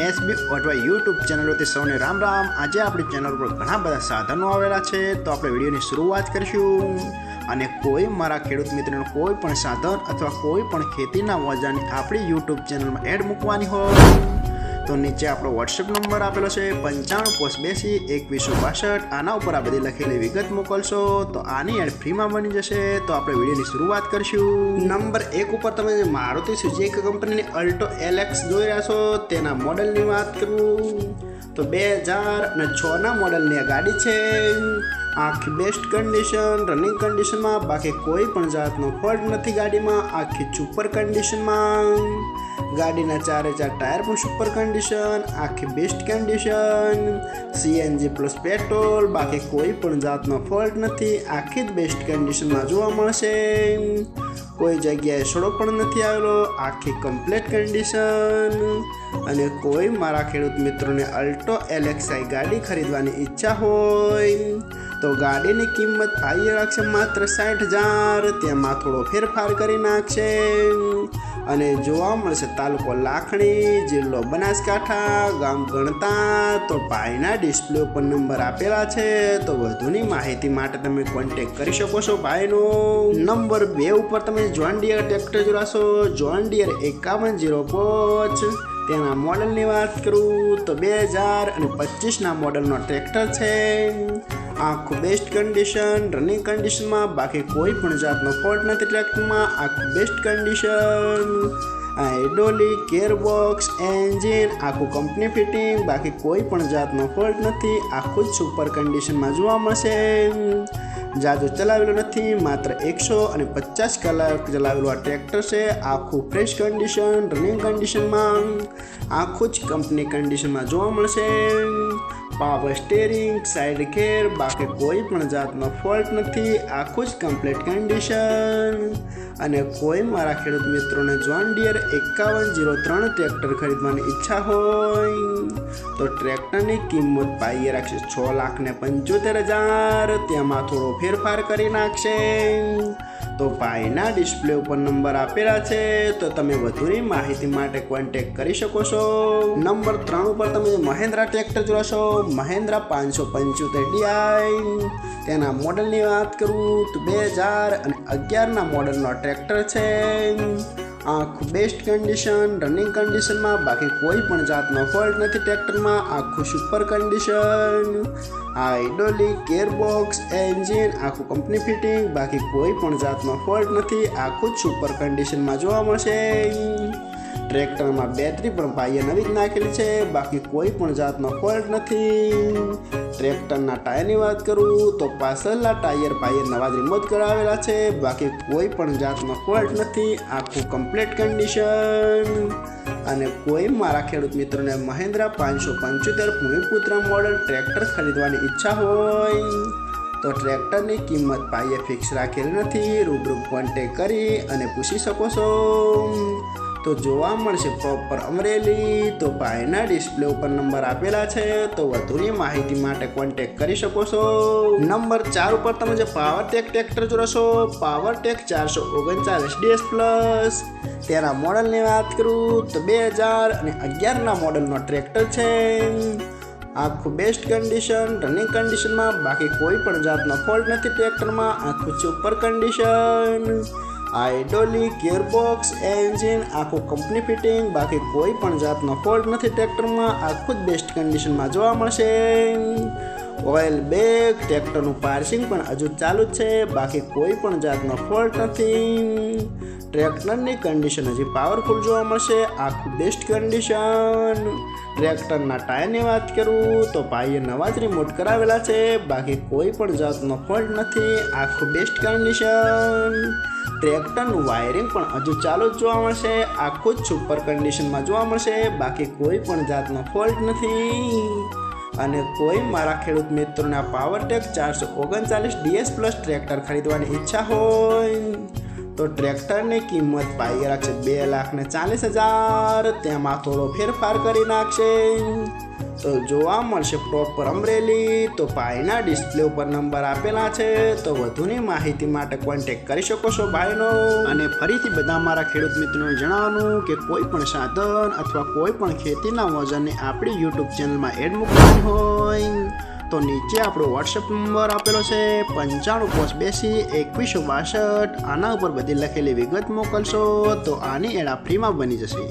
SB ઓટવા YouTube ચેનલોથી સૌને રામ રામ। આજે આપણી ચેનલ પર ઘણા બધા સાધનો આવેલા છે, તો આપણે વિડીયોની શરૂઆત કરીશું। અને કોઈ મારા ખેડૂત મિત્રોને કોઈ પણ સાધન અથવા કોઈ પણ ખેતીના ઓજારની આપણી યુટ્યુબ ચેનલમાં એડ મૂકવાની હોય તો નીચે આપણો વોટ્સએપ નંબર આપેલો છે 95822162। આના ઉપર આ બધી લખેલી વિગત મોકલશો તો આની એડ ફ્રીમાં બની જશે। તો આપણે વિડીયોની શરૂઆત કરીશું। નંબર 1 ઉપર તમે મારુતિ સુઝુકી કંપનીની અલ્ટો એલએક્સ જોઈ રહ્યા છો, તેના મોડલની વાત કરું તો 2006ના મોડલની આ ગાડી છે। આખી બેસ્ટ કન્ડિશન, રનિંગ કન્ડિશનમાં, બાકી કોઈ પણ જાતનો ફોલ્ટ નથી ગાડીમાં। આખી સુપર કન્ડિશનમાં, ગાડીના 4 ટાયર પણ સુપર કન્ડિશન, આખી best condition, CNG plus petrol, બાકી કોઈ પણ જાતનો ફોલ્ટ નથી। આખી જ બેસ્ટ કન્ડિશનમાં જોવા મળશે, કોઈ જગ્યાએ સડો પણ નથી આવેલો, આખી કમ્પ્લીટ કન્ડિશન। અને કોઈ મારા ખેડૂત મિત્રોને અલ્ટો એલએક્સઆઈ ગાડી ખરીદવાની ઈચ્છા હોય તો ગાડીની કિંમત ભાઈએ રાખશે માત્ર 60,000, તેમાં થોડો ફેરફાર કરી નાખશે। અને જોવા મળશે તાલુકો લાખણી, જિલ્લો બનાસકાંઠા, ગામ ગણતા। તો ભાઈના ડિસ્પ્લે ઉપર નંબર આપેલા છે, તો વધુની માહિતી માટે તમે કોન્ટેક્ટ કરી શકો છો ભાઈનો। નંબર 2 ઉપર તમે જોન ડિયર ટ્રેક્ટર જોડાશો, જોન ડિયર 5105। તેના મોડલની વાત કરું તો 2025ના મોડલનો ટ્રેક્ટર છે। આખું બેસ્ટ કન્ડિશન, રનિંગ કન્ડિશનમાં, બાકી કોઈ પણ જાતનો ફોલ્ટ નથી ટ્રેક્ટરમાં। આખું best condition, hydraulic, gearbox, engine આખું કંપની ફિટિંગ, બાકી કોઈ પણ જાતનો ફોલ્ટ નથી। આખું જ સુપર કન્ડિશનમાં જોવા મળશે। જાજુ ચલાવેલું નથી, માત્ર 150 કલાક ચલાવેલું આ ટ્રેક્ટર છે। આખું ફ્રેશ કન્ડિશન, રનિંગ કન્ડિશનમાં, આખું જ કંપની કન્ડિશનમાં જોવા મળશે। પાવર સ્ટેરિંગ, સાઇડ ગેર, બાકી કોઈ પણ જાતનો ફોલ્ટ નથી। આખું જ કમ્પ્લીટ કન્ડિશન। અને કોઈ મારા ખેડૂત મિત્રોને જોન ડિયર 5103 ટ્રેક્ટર ખરીદવાની ઈચ્છા હોય તો ટ્રેક્ટરની કિંમત ભાઈએ રાખશે 6,75,000, તેમાં થોડો ફેરફાર કરી નાખશે। તો ભાઈના ડિસ્પ્લે ઉપર નંબર આપેલા છે, તો તમે વધુની માહિતી માટે કોન્ટેક્ટ કરી શકો છો। નંબર 3 ઉપર તમે મહિન્દ્રા ટ્રેક્ટર જોશો, મહિન્દ્રા 575 DI। તેના મોડલની વાત કરું તો 2011ના મોડલનો ટ્રેક્ટર છે। આખું બેસ્ટ કન્ડિશન, રનિંગ કન્ડિશનમાં, બાકી કોઈ પણ જાતનો ફોલ્ટ નથી ટ્રેક્ટરમાં। આખું super condition, hydraulic, gearbox, engine આખું કંપની ફિટિંગ, બાકી કોઈ પણ જાતનો ફોલ્ટ નથી। આખું જ સુપર કન્ડિશનમાં જોવા મળશે। ટ્રેક્ટરમાં બેટરી પણ ભાઈએ નવી જ નાખેલી છે, બાકી કોઈ પણ જાતનો ફોલ્ટ નથી। ટ્રેક્ટરના ટાયરની વાત કરું તો પાછળના ટાયર ભાઈએ નવા જ રિમોટ કરાવેલા છે, બાકી કોઈ પણ જાતનો ફોલ્ટ નથી। આખું કમ્પ્લીટ કન્ડિશન। અને કોઈ મારા ખેડૂત મિત્રોને મહિન્દ્રા 575 ભૂમિપુત્ર મોડલ ટ્રેક્ટર ખરીદવાની ઈચ્છા હોય તો ટ્રેક્ટરની કિંમત ભાઈએ ફિક્સ રાખેલી નથી, રૂબરૂ કોન્ટેક કરી અને પૂછી શકો છો। તો જોવા મળશે પ્રોપર અમરેલી। તો ભાઈના ડિસ્પ્લે ઉપર નંબર આપેલા છે, તો વધુની માહિતી માટે કોન્ટેક્ટ કરી શકો છો। નંબર 4 ઉપર તમે જે પાવરટેક ટ્રેક્ટર જોશો, પાવરટેક 439 DS પ્લસ। તેના મોડલની વાત કરું તો 2011ના મોડલનો ટ્રેક્ટર છે। આખું બેસ્ટ કન્ડિશન, રનિંગ કન્ડિશનમાં, બાકી કોઈ પણ જાતનો ફોલ્ટ નથી ટ્રેક્ટરમાં। આખું super condition, hydraulic, gearbox, engine આખું કંપની ફિટિંગ, બાકી કોઈ પણ જાતનો ફોલ્ટ નથી ટ્રેક્ટરમાં। આખું જ બેસ્ટ કન્ડિશનમાં જોવા મળશે। ઓઇલ બેગ, ટ્રેક્ટરનું પાર્સિંગ પણ હજુ ચાલુ જ છે, બાકી કોઈ પણ જાતનો ફોલ્ટ નથી। ટ્રેક્ટરની કન્ડિશન હજી પાવરફુલ જોવા મળશે। આખું બેસ્ટ કન્ડિશન। ટ્રેક્ટરના ટાયરની વાત કરું તો ભાઈએ નવા જ રિમોટ કરાવેલા છે, બાકી કોઈ પણ જાતનો ફોલ્ટ નથી। આખું બેસ્ટ કન્ડિશન। ટ્રેક્ટરનું વાયરિંગ પણ હજુ ચાલુ જ જોવા મળશે। આખું જ સુપર કન્ડિશનમાં જોવા મળશે, બાકી કોઈ પણ જાતનો ફોલ્ટ નથી। અને કોઈ મારા ખેડૂત મિત્રોના પાવરટેક 439 DS પ્લસ ટ્રેક્ટર ખરીદવાની ઈચ્છા હોય તો ટ્રેક્ટરની કિંમત ભાઈ રાખશે 2,40,000, તેમાં થોડો ફેરફાર કરી નાખશે. તો જોવા મળશે પ્રોપર અમરેલી. તો ભાઈના ડિસ્પ્લે ઉપર નંબર આપેલા છે. તો વધુની માહિતી માટે કોન્ટેક્ટ કરી શકો છો ભાઈનો. અને ફરીથી બધા મારા ખેડૂત મિત્રોને જણાવવાનું કે કોઈ પણ સાધન અથવા કોઈ પણ ખેતીના વજનને આપણી યુટ્યુબ ચેનલમાં એડ મૂકવાની હોય તો નીચે આપણો વોટ્સએપ નંબર આપેલો છે 95822162. આના ઉપર બધી લખેલી વિગત મોકલશો તો આની એડ ફ્રીમાં બની જશે.